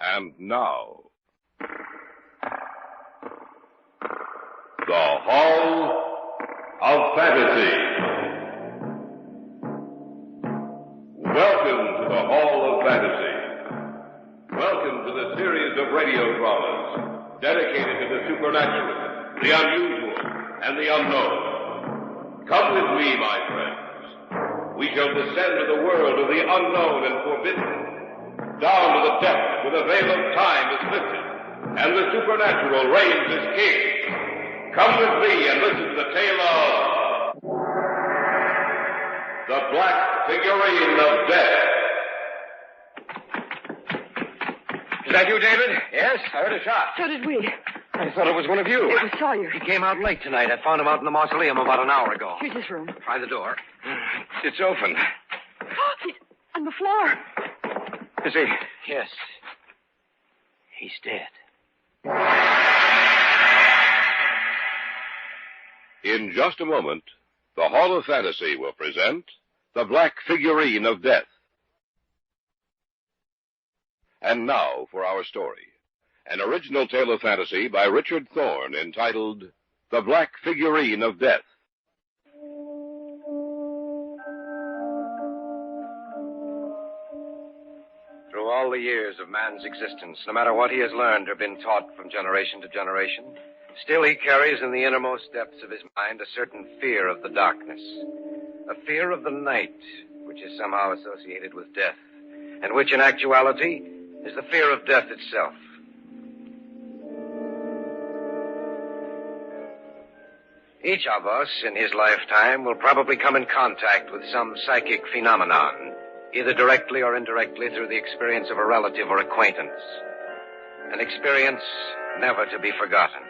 And now, the Hall of Fantasy. Welcome to the Hall of Fantasy. Welcome to the series of radio dramas dedicated to the supernatural, the unusual, and the unknown. Come with me, my friends. We shall descend to the world of the unknown and forbidden, down to the depths where the veil of time is lifted, and the supernatural reigns as king. Come with me and listen to the tale of the Black Figurine of Death. Is that you, David? Yes, I heard a shot. So did we. I thought it was one of you. It was Sawyer. He came out late tonight. I found him out in the mausoleum about an hour ago. Here's his room. Try the door. It's open. He's on the floor. Is he? Yes. He's dead. In just a moment, the Hall of Fantasy will present the Black Figurine of Death. And now for our story. An original tale of fantasy by Richard Thorne entitled The Black Figurine of Death. Through all the years of man's existence, no matter what he has learned or been taught from generation to generation, still he carries in the innermost depths of his mind a certain fear of the darkness. A fear of the night, which is somehow associated with death, and which in actuality is the fear of death itself. Each of us in his lifetime will probably come in contact with some psychic phenomenon, either directly or indirectly through the experience of a relative or acquaintance. An experience never to be forgotten.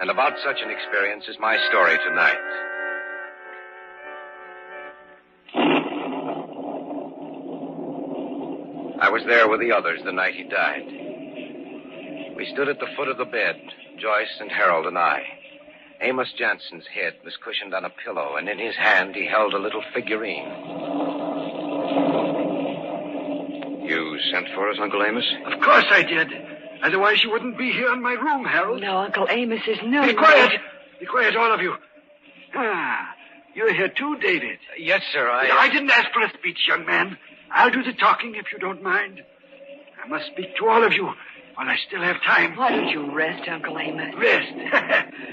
And about such an experience is my story tonight. I was there with the others the night he died. We stood at the foot of the bed, Joyce and Harold and I. Amos Jansen's head was cushioned on a pillow, and in his hand he held a little figurine. You sent for us, Uncle Amos? Of course I did. Otherwise you wouldn't be here in my room, Harold. No, Uncle Amos is no... Be quiet. Be quiet, all of you. You're here too, David. Yes, sir, I didn't ask for a speech, young man. I'll do the talking if you don't mind. I must speak to all of you while I still have time. Why don't you rest, Uncle Amos? Rest?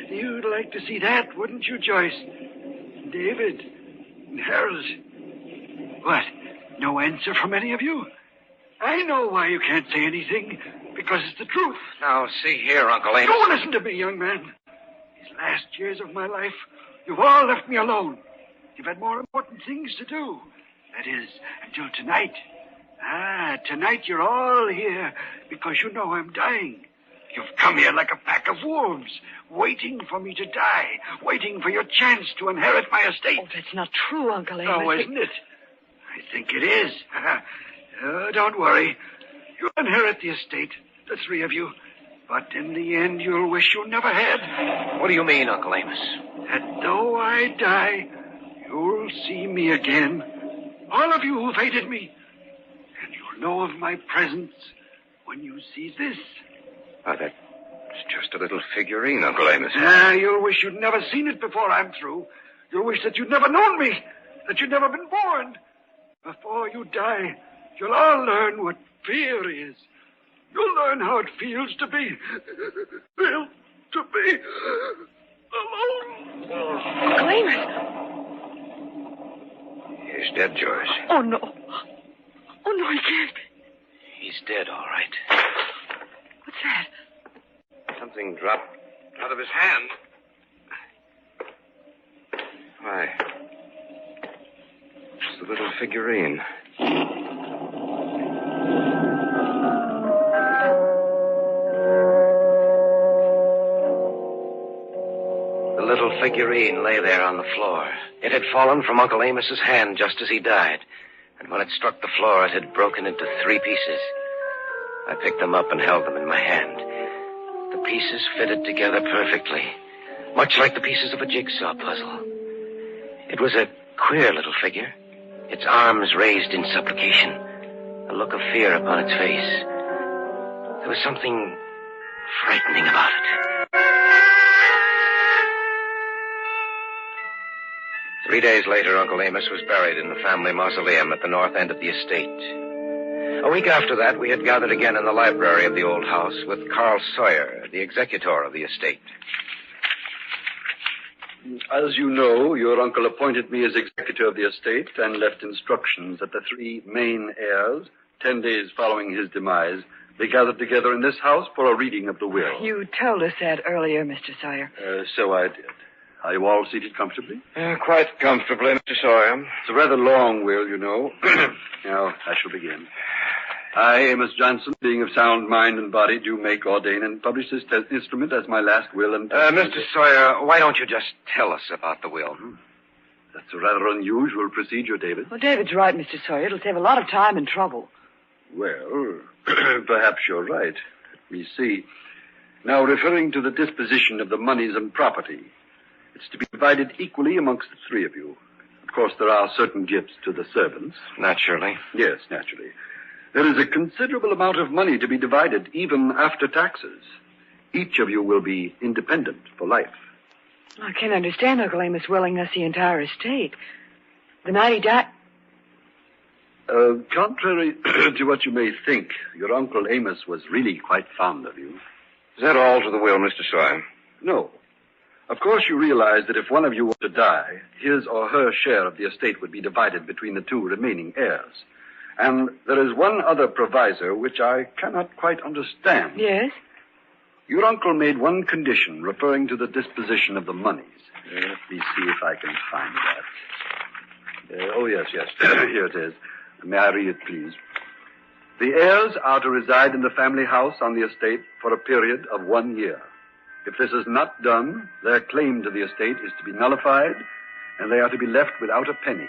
You'd like to see that, wouldn't you, Joyce? David and Harold. What? No answer from any of you? I know why you can't say anything. Because it's the truth. Now, see here, Uncle Amos. Don't listen to me, young man. These last years of my life, you've all left me alone. You've had more important things to do. That is, until tonight. Tonight you're all here because you know I'm dying. You've come here like a pack of wolves, waiting for me to die, waiting for your chance to inherit my estate. Oh, that's not true, Uncle Amos. Oh, isn't it? I think it is. Don't worry. You'll inherit the estate, the three of you. But in the end, you'll wish you never had. What do you mean, Uncle Amos? That though I die, you'll see me again. All of you who've hated me. And you'll know of my presence when you see this. That's just a little figurine, Uncle Amos. You'll wish you'd never seen it before I'm through. You'll wish that you'd never known me, that you'd never been born. Before you die, you'll all learn what fear is. You'll learn how it feels to be alone. Uncle Amos. He's dead, Joyce. Oh, no. Oh, no, he can't be. He's dead, all right. What's that? Something dropped out of his hand. Why? It's the little figurine. The little figurine lay there on the floor. It had fallen from Uncle Amos's hand just as he died. And when it struck the floor, it had broken into 3 pieces. I picked them up and held them in my hand. The pieces fitted together perfectly, much like the pieces of a jigsaw puzzle. It was a queer little figure, its arms raised in supplication, a look of fear upon its face. There was something frightening about it. 3 days later, Uncle Amos was buried in the family mausoleum at the north end of the estate. A week after that, we had gathered again in the library of the old house with Carl Sawyer, the executor of the estate. As you know, your uncle appointed me as executor of the estate and left instructions that the three main heirs, 10 days following his demise, be gathered together in this house for a reading of the will. You told us that earlier, Mr. Sawyer. So I did. Are you all seated comfortably? Quite comfortably, Mr. Sawyer. It's a rather long will, you know. Now, I shall begin. I, Amos Johnson, being of sound mind and body, do make, ordain, and publish this instrument as my last will and... Mr. Sawyer, why don't you just tell us about the will? That's a rather unusual procedure, David. Well, David's right, Mr. Sawyer. It'll save a lot of time and trouble. Well, perhaps you're right. Let me see. Now, referring to the disposition of the monies and property, it's to be divided equally amongst the three of you. Of course, there are certain gifts to the servants. Naturally. Yes, naturally. There is a considerable amount of money to be divided, even after taxes. Each of you will be independent for life. I can't understand Uncle Amos willing us the entire estate. The night he died... Contrary to what you may think, your Uncle Amos was really quite fond of you. Is that all to the will, Mr. Sawyer? No. Of course, you realize that if one of you were to die, his or her share of the estate would be divided between the two remaining heirs. And there is one other proviso which I cannot quite understand. Yes? Your uncle made one condition referring to the disposition of the monies. Let me see if I can find that. Yes. Here it is. May I read it, please? The heirs are to reside in the family house on the estate for a period of 1 year. If this is not done, their claim to the estate is to be nullified, and they are to be left without a penny.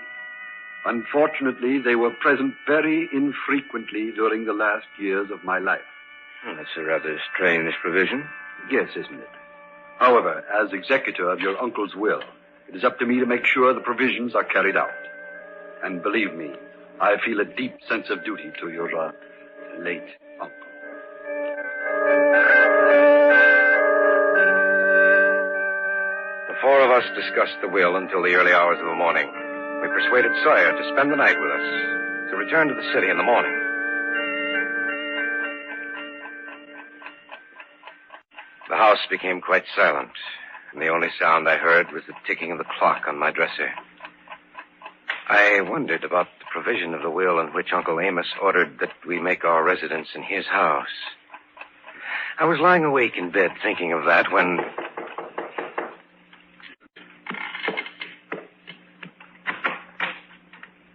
Unfortunately, they were present very infrequently during the last years of my life. That's a rather strange provision. Yes, isn't it? However, as executor of your uncle's will, it is up to me to make sure the provisions are carried out. And believe me, I feel a deep sense of duty to your late uncle. The four of us discussed the will until the early hours of the morning. We persuaded Sawyer to spend the night with us, to return to the city in the morning. The house became quite silent, and the only sound I heard was the ticking of the clock on my dresser. I wondered about the provision of the will in which Uncle Amos ordered that we make our residence in his house. I was lying awake in bed thinking of that when...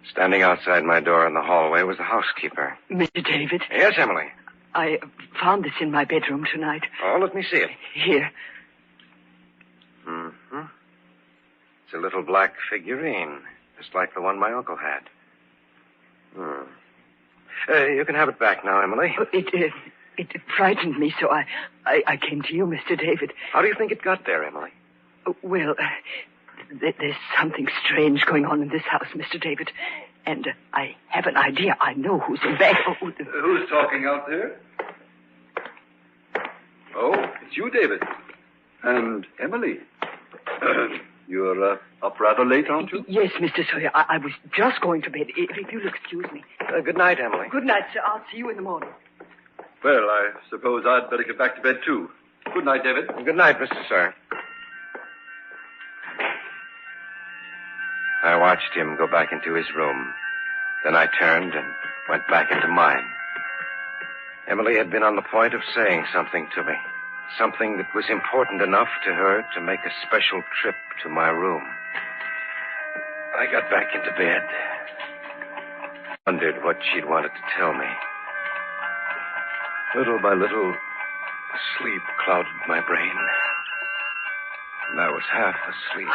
Standing outside my door in the hallway was the housekeeper. Mr. David? Yes, Emily? I found this in my bedroom tonight. Oh, let me see it. Here. Mm-hmm. It's a little black figurine, just like the one my uncle had. You can have it back now, Emily. It frightened me, so I came to you, Mr. David. How do you think it got there, Emily? Well, there's something strange going on in this house, Mr. David. And I have an idea. I know who's in bed. Who's talking out there? Oh, it's you, David. And Emily. You're up rather late, aren't you? Yes, Mr. Sawyer. I was just going to bed. If you'll excuse me. Good night, Emily. Good night, sir. I'll see you in the morning. Well, I suppose I'd better get back to bed, too. Good night, David. Good night, Mr. Sawyer. I watched him go back into his room. Then I turned and went back into mine. Emily had been on the point of saying something to me. Something that was important enough to her to make a special trip to my room. I got back into bed. Wondered what she'd wanted to tell me. Little by little, sleep clouded my brain. And I was half asleep.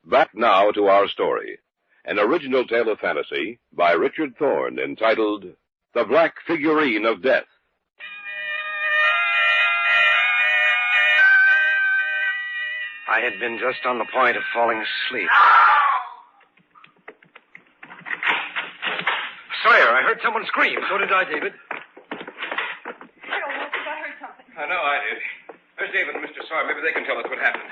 Back now to our story. An original tale of fantasy by Richard Thorne entitled The Black Figurine of Death. I had been just on the point of falling asleep Sawyer, I heard someone scream. So did I, David. Harold, I heard something. I know I did. There's David and Mr. Sawyer. Maybe they can tell us what happened.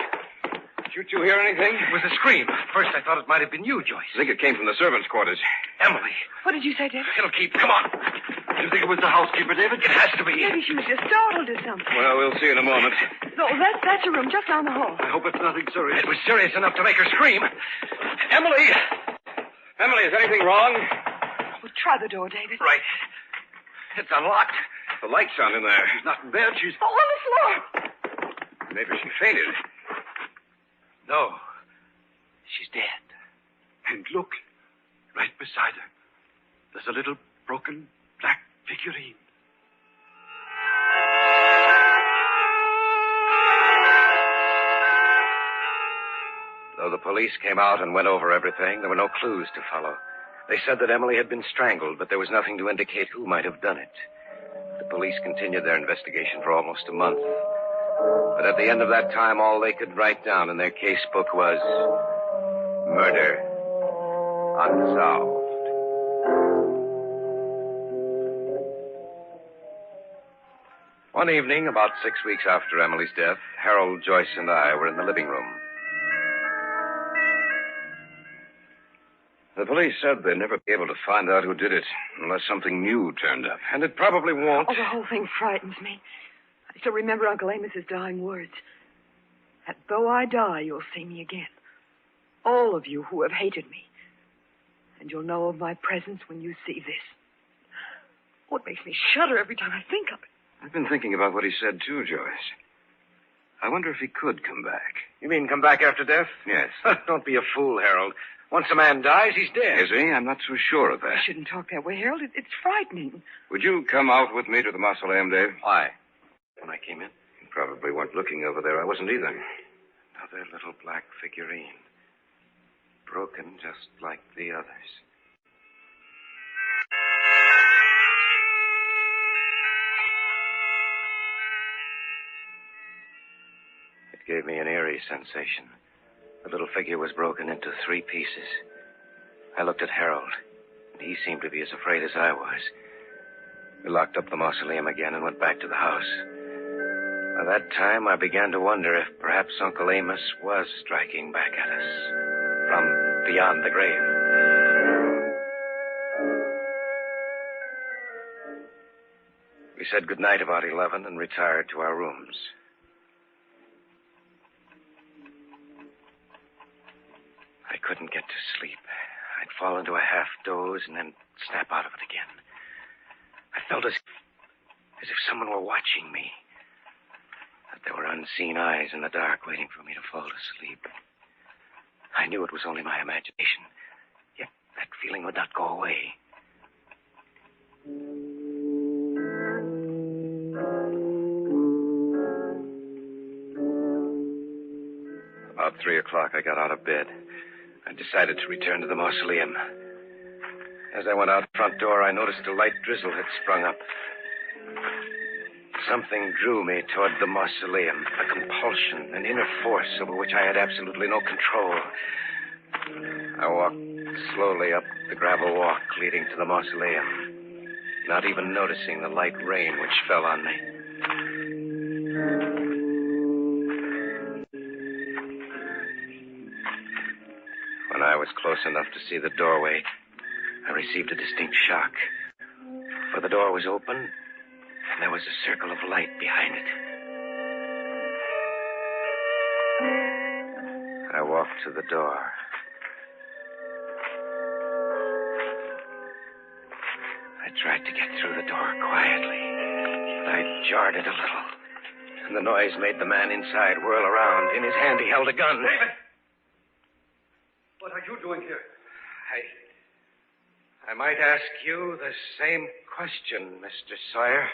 Did you two hear anything? It was a scream. First, I thought it might have been you, Joyce. I think it came from the servants' quarters. Emily. What did you say, David? It'll keep. Come on. Do you think it was the housekeeper, David? It has to be. Maybe she was just startled or something. Well, we'll see in a moment. No, that's her room just down the hall. I hope it's nothing serious. It was serious enough to make her scream. Emily! Emily, is anything wrong? Well, try the door, David. Right. It's unlocked. The light's on in there. She's not in bed. She's... Oh, on the floor. Maybe she fainted. No. She's dead. And look, right beside her, there's a little broken black figurine. Though the police came out and went over everything, there were no clues to follow. They said that Emily had been strangled, but there was nothing to indicate who might have done it. The police continued their investigation for almost a month. But at the end of that time, all they could write down in their case book was murder unsolved. One evening, about 6 weeks after Emily's death, Harold, Joyce, and I were in the living room. The police said they'd never be able to find out who did it unless something new turned up. And it probably won't. Oh, the whole thing frightens me. I still remember Uncle Amos's dying words. That though I die, you'll see me again. All of you who have hated me. And you'll know of my presence when you see this. Oh, it makes me shudder every time I think of it. I've been thinking about what he said, too, Joyce. I wonder if he could come back. You mean come back after death? Yes. Don't be a fool, Harold. Once a man dies, he's dead. Is he? I'm not so sure of that. You shouldn't talk that way, Harold. It's frightening. Would you come out with me to the mausoleum, Dave? Why? When I came in? You probably weren't looking over there. I wasn't either. Another little black figurine. Broken just like the others. It gave me an eerie sensation. The little figure was broken into 3 pieces. I looked at Harold, and he seemed to be as afraid as I was. We locked up the mausoleum again and went back to the house. By that time, I began to wonder if perhaps Uncle Amos was striking back at us from beyond the grave. We said goodnight about 11 and retired to our rooms. I couldn't get to sleep. I'd fall into a half doze and then snap out of it again. I felt as if someone were watching me. That there were unseen eyes in the dark waiting for me to fall asleep. I knew it was only my imagination, yet that feeling would not go away. About 3 o'clock, I got out of bed. I decided to return to the mausoleum. As I went out the front door, I noticed a light drizzle had sprung up. Something drew me toward the mausoleum, a compulsion, an inner force over which I had absolutely no control. I walked slowly up the gravel walk leading to the mausoleum, not even noticing the light rain which fell on me. When I was close enough to see the doorway, I received a distinct shock. For the door was open, and there was a circle of light behind it. I walked to the door. I tried to get through the door quietly, but I jarred it a little, and the noise made the man inside whirl around. In his hand, he held a gun. David! What are you doing here? I might ask you the same question, Mr. Sawyer.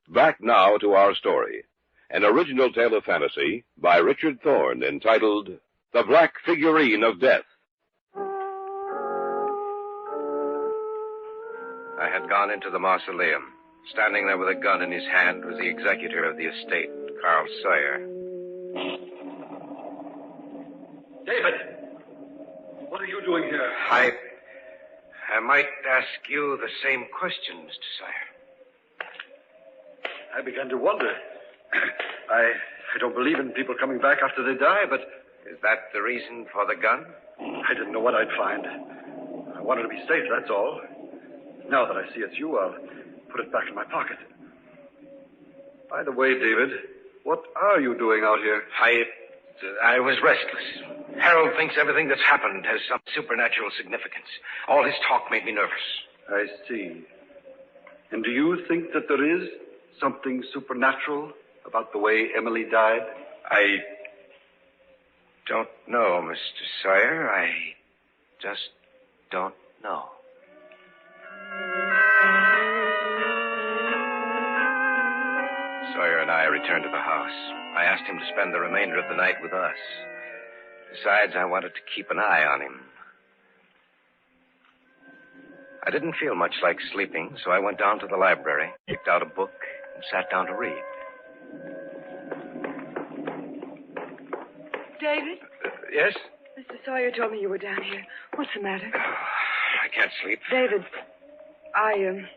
Back now to our story. An original tale of fantasy by Richard Thorne entitled The Black Figurine of Death. I had gone into the mausoleum. Standing there with a gun in his hand was the executor of the estate, Carl Sawyer. David! What are you doing here? I might ask you the same question, Mr. Sawyer. I began to wonder. I don't believe in people coming back after they die, but... Is that the reason for the gun? I didn't know what I'd find. I wanted to be safe, that's all. Now that I see it's you, I'll put it back in my pocket. By the way, David, what are you doing out here? I was restless. Harold thinks everything that's happened has some supernatural significance. All his talk made me nervous. I see. And do you think that there is something supernatural about the way Emily died? I don't know, Mr. Sawyer. I just don't know. Sawyer and I returned to the house. I asked him to spend the remainder of the night with us. Besides, I wanted to keep an eye on him. I didn't feel much like sleeping, so I went down to the library, picked out a book, and sat down to read. David? Yes? Mr. Sawyer told me you were down here. What's the matter? I can't sleep. David, I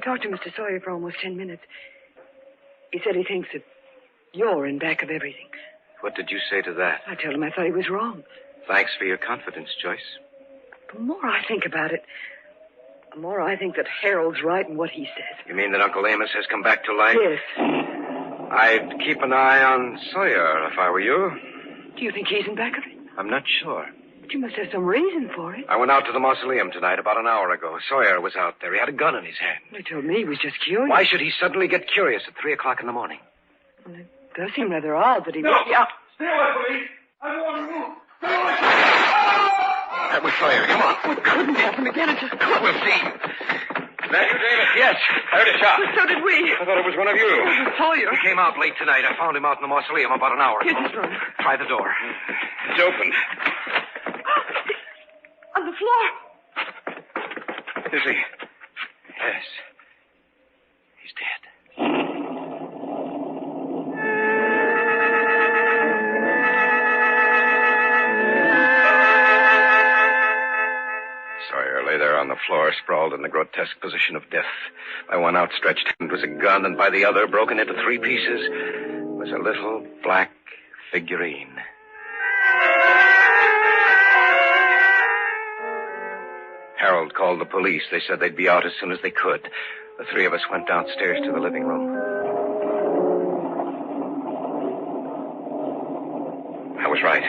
talked to Mr. Sawyer for almost 10 minutes. He said he thinks that you're in back of everything. What did you say to that? I told him I thought he was wrong. Thanks for your confidence, Joyce. The more I think about it, the more I think that Harold's right in what he says. You mean that Uncle Amos has come back to life? Yes. I'd keep an eye on Sawyer if I were you. Do you think he's in back of it? I'm not sure. But you must have some reason for it. I went out to the mausoleum tonight about an hour ago. Sawyer was out there. He had a gun in his hand. He told me he was just curious. Why should he suddenly get curious at 3 o'clock in the morning? Well, it does seem rather odd that he... No! Yeah. Stay away from me! I don't want to move! Stay away! That was Sawyer. Come on. It couldn't happen again. It just couldn't. We'll see. Is that you, David? Yes. I heard a shot. So did we. I thought it was one of you. It was Sawyer. He came out late tonight. I found him out in the mausoleum about an hour ago. Here's his room. Try the door. It's open. On the floor. Is he? Yes. He's dead. Sawyer lay there on the floor, sprawled in the grotesque position of death. By one outstretched hand was a gun, and by the other, broken into 3 pieces, was a little black figurine. Harold called the police. They said they'd be out as soon as they could. The 3 of us went downstairs to the living room. I was right.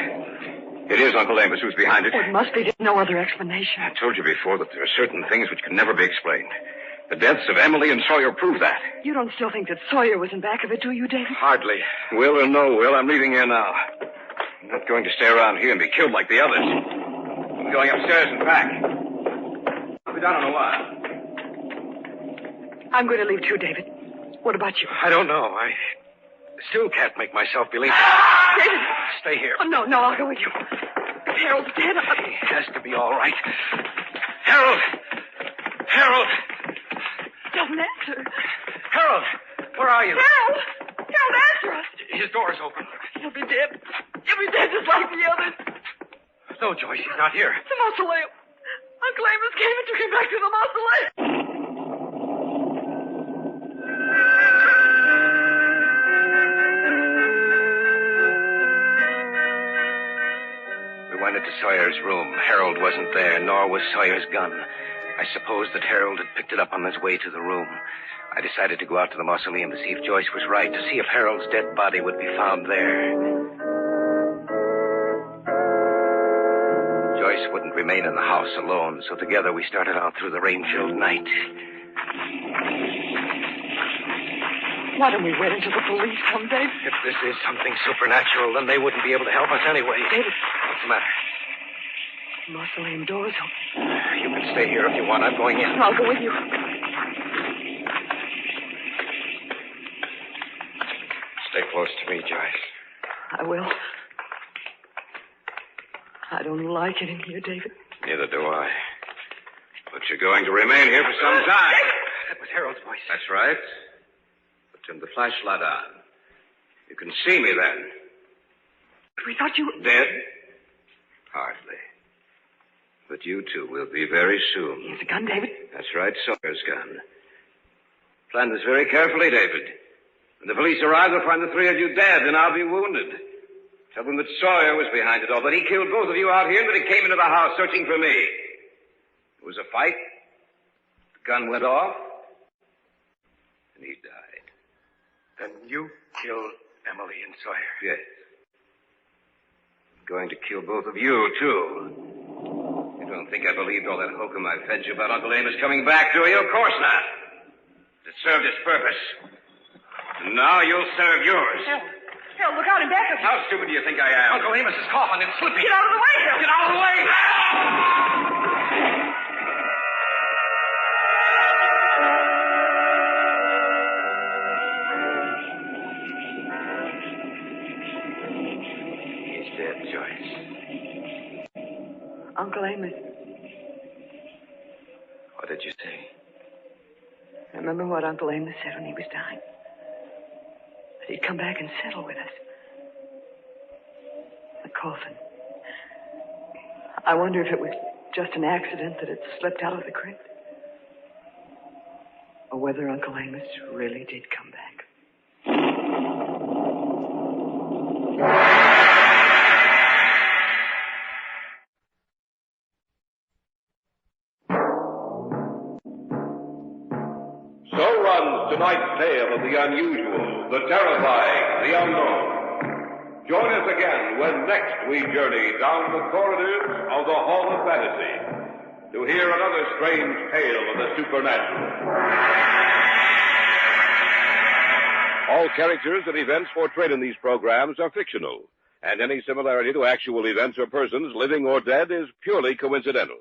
It is Uncle Amos who's behind it. Oh, it must be. There's no other explanation. I told you before that there are certain things which can never be explained. The deaths of Emily and Sawyer prove that. You don't still think that Sawyer was in back of it, do you, David? Hardly. Will or no will, I'm leaving here now. I'm not going to stay around here and be killed like the others. I'm going upstairs and back. I'll be down in a while. I'm going to leave too, David. What about you? I don't know. I still can't make myself believe it. David! Stay here. Oh, no, I'll go with you. If Harold's dead, He has to be all right. Harold! Harold! Don't answer. Harold! Where are you? Harold! Harold, answer us! His door's open. He'll be dead. He'll be dead just like the others. No, Joyce, he's not here. The mausoleum. Uncle Amos came and took him back to the mausoleum. We went into Sawyer's room. Harold wasn't there, nor was Sawyer's gun. I supposed that Harold had picked it up on his way to the room. I decided to go out to the mausoleum to see if Joyce was right, to see if Harold's dead body would be found there. Joyce wouldn't remain in the house alone, so together we started out through the rain-filled night. Why don't we wait until the police come, Dave? If this is something supernatural, then they wouldn't be able to help us anyway. David. What's the matter? The mausoleum door's open. You can stay here if you want. I'm going in. I'll go with you. Stay close to me, Joyce. I will. I don't like it in here, David. Neither do I. But you're going to remain here for some time. That was Harold's voice. That's right. But turn the flashlight on. You can see me then. We thought you... Dead? Hardly. But you two will be very soon. He has a gun, David? That's right, Sawyer's gun. Planned this very carefully, David. When the police arrive, they'll find the three of you dead, and I'll be wounded. Tell them that Sawyer was behind it all, that he killed both of you out here, and that he came into the house searching for me. There was a fight. The gun went off, and he died. Then you killed Emily and Sawyer? Yes. I'm going to kill both of you, too. You don't think I believed all that hokum I fed you about Uncle Amos coming back, do you? Of course not. It served its purpose. And now you'll serve yours. Phil, look out in back of you. How stupid do you think I am? Uncle Amos is coughing. It's slipping. Get out of the way, Phil. Get out of the way! He's dead, Joyce. Uncle Amos. What did you say? Remember what Uncle Amos said when he was dying? That he'd come back and settle with us. The coffin. I wonder if it was just an accident that it slipped out of the crypt. Or whether Uncle Amos really did come back. So runs tonight's tale of the unusual, the terrifying, the unknown. Join us again when next we journey down the corridors of the Hall of Fantasy to hear another strange tale of the supernatural. All characters and events portrayed in these programs are fictional, and any similarity to actual events or persons, living or dead, is purely coincidental.